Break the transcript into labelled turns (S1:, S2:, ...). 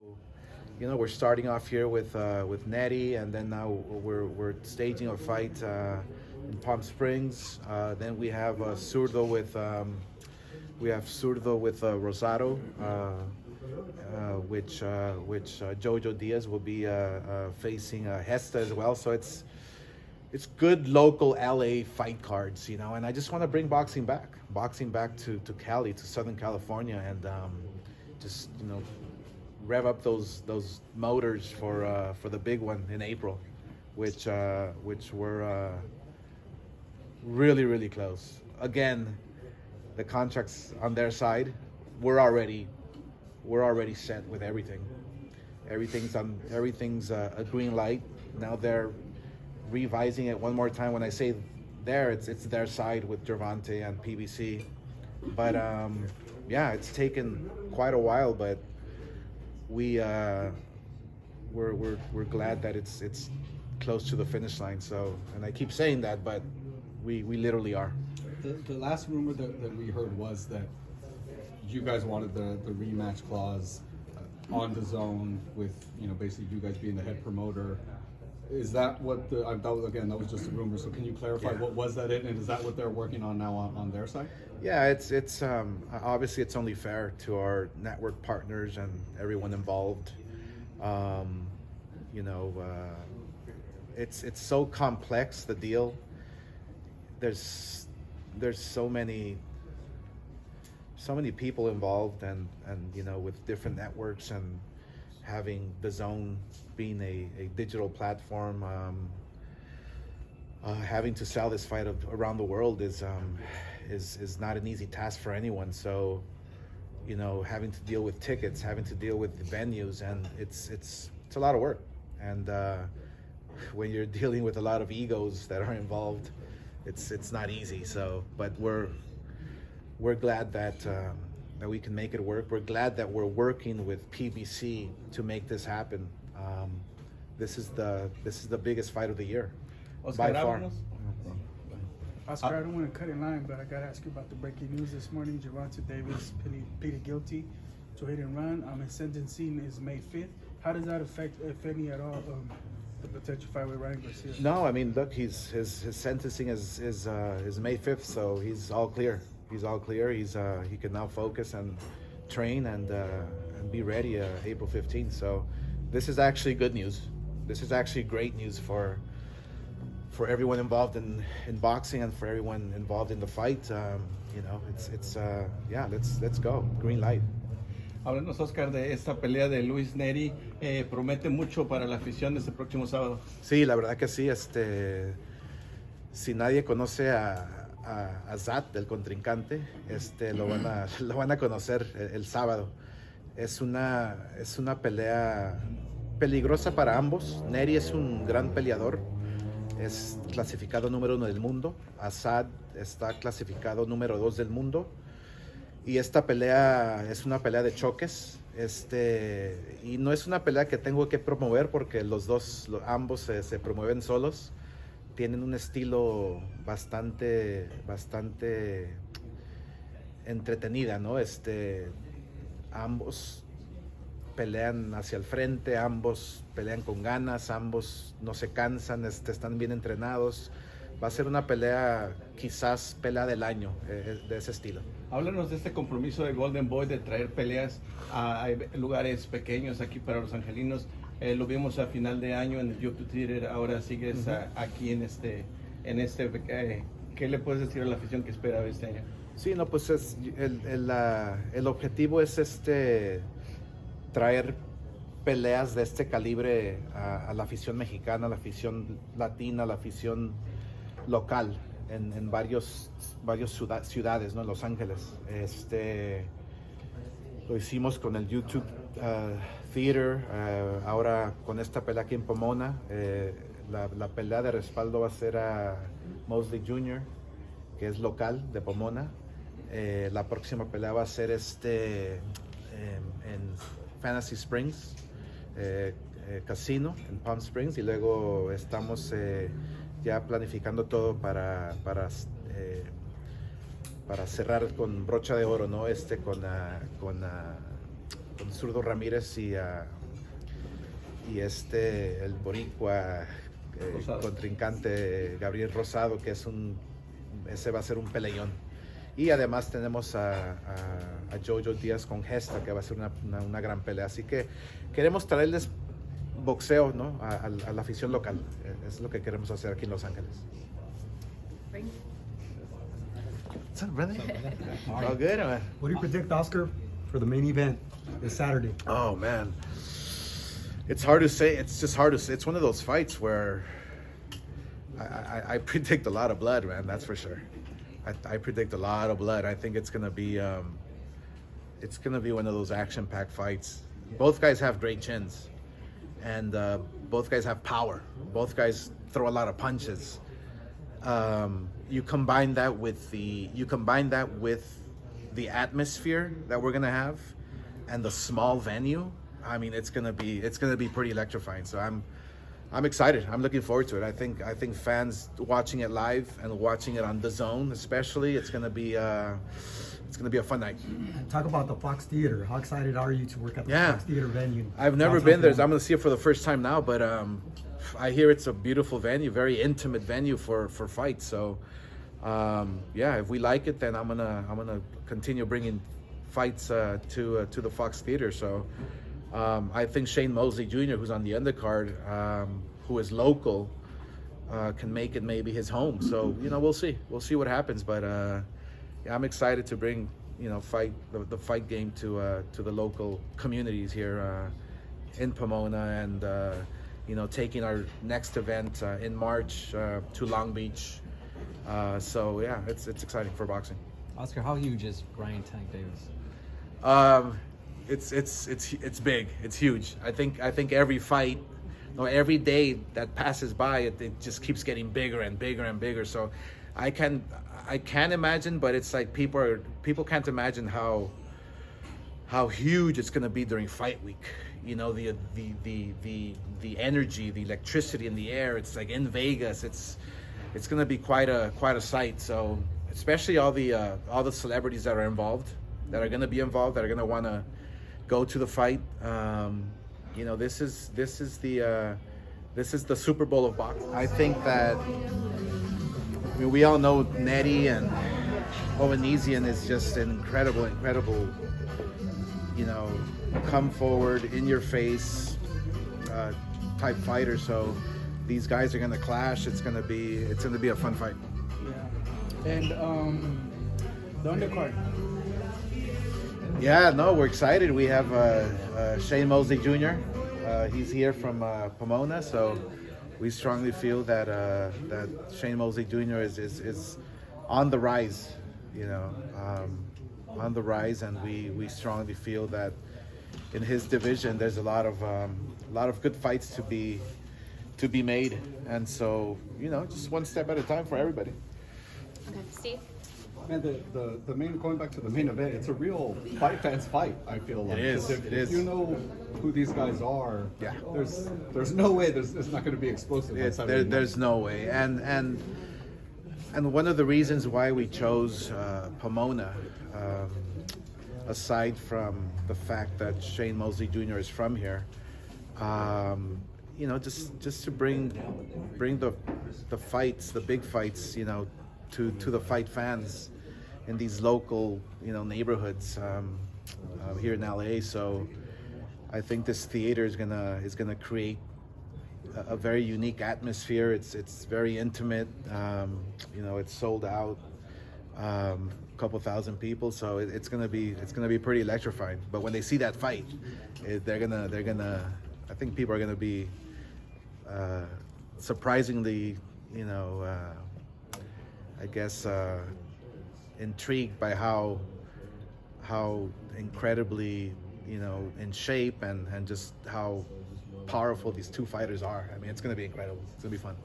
S1: You know, we're starting off here with Nettie, and then now we're staging a fight in Palm Springs. Then we have Zurdo with Rosado, which Jojo Diaz will be facing Hesta as well. So it's good local LA fight cards, you know. And I just want to bring boxing back to Cali, to Southern California, and just rev up those motors for the big one in April, which were really close. Again, the contracts on their side, we're already set with everything. Everything's a green light. Now they're revising it one more time. When I say there, it's their side with Gervonta and PBC. But yeah, it's taken quite a while, but we're glad that it's close to the finish line. So, and I keep saying that, but we literally are.
S2: The last rumor that we heard was that you guys wanted the rematch clause on the zone with, basically you guys being the head promoter. Is that what that was just a rumor. So can you clarify what was that in, and is that what they're working on now on their side?
S1: Yeah, it's obviously it's only fair to our network partners and everyone involved. It's so complex, the deal. There's so many people involved, and with different networks, and having the zone being a digital platform, having to sell this fight around the world is not an easy task for anyone. So, having to deal with tickets, having to deal with the venues, and it's a lot of work. And when you're dealing with a lot of egos that are involved, it's not easy. So, but we're glad that we can make it work. We're glad that we're working with PBC to make this happen. This is the biggest fight of the year, by far.
S3: Oscar, I don't want to cut in line, but I got to ask you about the breaking news this morning. Gervonta Davis pleaded guilty to hit and run. His sentencing is May 5th. How does that affect, if any at all, the potential fight with Ryan Garcia?
S1: No, I mean, look, his sentencing is May 5th, so he's all clear. He's all clear. He can now focus and train and be ready April 15th. So this is actually good news. This is actually great news for everyone involved in boxing and for everyone involved in the fight. Let's go. Green light.
S4: Háblanos, Oscar, de esta pelea de Luis Neri. Promete mucho para la afición de este próximo sábado.
S1: Sí, la verdad que sí. Si nadie conoce a Zat, el contrincante, lo van a conocer el sábado. Es una pelea peligrosa para ambos. Neri es un gran peleador. Es clasificado número 1 del mundo. Assad está clasificado número 2 del mundo. Y esta pelea es una pelea de choques. Y no es una pelea que tengo que promover, porque ambos se promueven solos. Tienen un estilo bastante entretenida, ¿no? Ambos pelean hacia el frente, ambos pelean con ganas, ambos no se cansan, están bien entrenados. Va a ser una pelea, quizás pelea del año, de ese estilo.
S4: Háblanos de este compromiso de Golden Boy de traer peleas a lugares pequeños aquí para los angelinos. Lo vimos a final de año en el YouTube Theater, ahora sigues aquí en ¿qué le puedes decir a la afición que espera este año?
S1: Sí, no, pues el objetivo es traer peleas de este calibre a la afición mexicana, a la afición latina, a la afición local en varios ciudades, ¿no? En Los Ángeles. Lo hicimos con el YouTube Theater, ahora con esta pelea aquí en Pomona. La pelea de respaldo va a ser a Mosley Jr., que es local de Pomona. La próxima pelea va a ser en Fantasy Springs Casino, en Palm Springs, y luego estamos ya planificando todo para cerrar con brocha de oro, ¿no? Zurdo Ramírez y el boricua contrincante Gabriel Rosado, que ese va a ser un peleón. Y además tenemos a Jojo Díaz con Gesta, que va a ser una gran pelea. Así que queremos traerles boxeo, ¿no? a la afición local. Es lo que queremos hacer aquí en Los Ángeles. What's up, brother? All good, man.
S5: What do you predict, Oscar, for the main event this Saturday?
S1: Oh, man. It's hard to say. It's just hard to say. It's one of those fights where I predict a lot of blood, man. That's for sure. I predict a lot of blood. I think it's gonna be one of those action-packed fights. Both guys have great chins, and both guys have power. Both guys throw a lot of punches. You combine that with the atmosphere that we're gonna have, and the small venue. I mean, it's gonna be pretty electrifying. So I'm excited. I'm looking forward to it. I think fans watching it live and watching it on DAZN especially, it's gonna be a fun night.
S5: And talk about the Fox Theater. How excited are you to work at the Fox Theater venue?
S1: I've never been there. So I'm gonna see it for the first time now, but I hear it's a beautiful venue, very intimate venue for fights. So if we like it, then I'm gonna continue bringing fights to the Fox Theater. So I think Shane Mosley Jr., who's on the undercard, who is local, can make it maybe his home. So we'll see what happens. But I'm excited to bring the fight game to the local communities here in Pomona, and taking our next event in March to Long Beach. It's exciting for boxing.
S6: Oscar, how huge is Ryan Tank Davis?
S1: It's big. It's huge. I think every fight, every day that passes by, it just keeps getting bigger and bigger and bigger. So I can imagine, but it's like people can't imagine how huge it's gonna be during fight week. The energy, the electricity in the air. It's like in Vegas. It's gonna be quite a sight. So especially all the celebrities that are involved, that are gonna be involved, that are gonna wanna go to the fight. This is the Super Bowl of boxing. I think that we all know Nettie and Ovanesian is just an incredible, come forward, in your face type fighter. So these guys are gonna clash. It's gonna be a fun fight.
S3: Yeah. And the undercard.
S1: Yeah, no, we're excited. We have Shane Mosley Jr. He's here from Pomona, so we strongly feel that Shane Mosley Jr. is on the rise, on the rise, and we strongly feel that in his division there's a lot of good fights to be made, and so just one step at a time for everybody.
S7: Okay, Steve.
S2: Man, the main, going back to the main event, it's a real fight fans fight. I feel like
S1: It is.
S2: 'Cause
S1: It
S2: if
S1: is.
S2: you know who these guys are,
S1: Yeah.
S2: there's no way it's not going to be explosive. on Saturday night.
S1: There's no way, and one of the reasons why we chose Pomona, aside from the fact that Shane Mosley Jr. is from here, just to bring the fights, the big fights, to the fight fans in these local, neighborhoods here in LA. So I think this theater is gonna create a very unique atmosphere. It's very intimate. It's sold out. A couple thousand people, so it's gonna be pretty electrifying. But when they see that fight, they're gonna. I think people are gonna be surprisingly, I guess, intrigued by how incredibly, in shape and just how powerful these two fighters are. I mean, it's going to be incredible. It's going to be fun.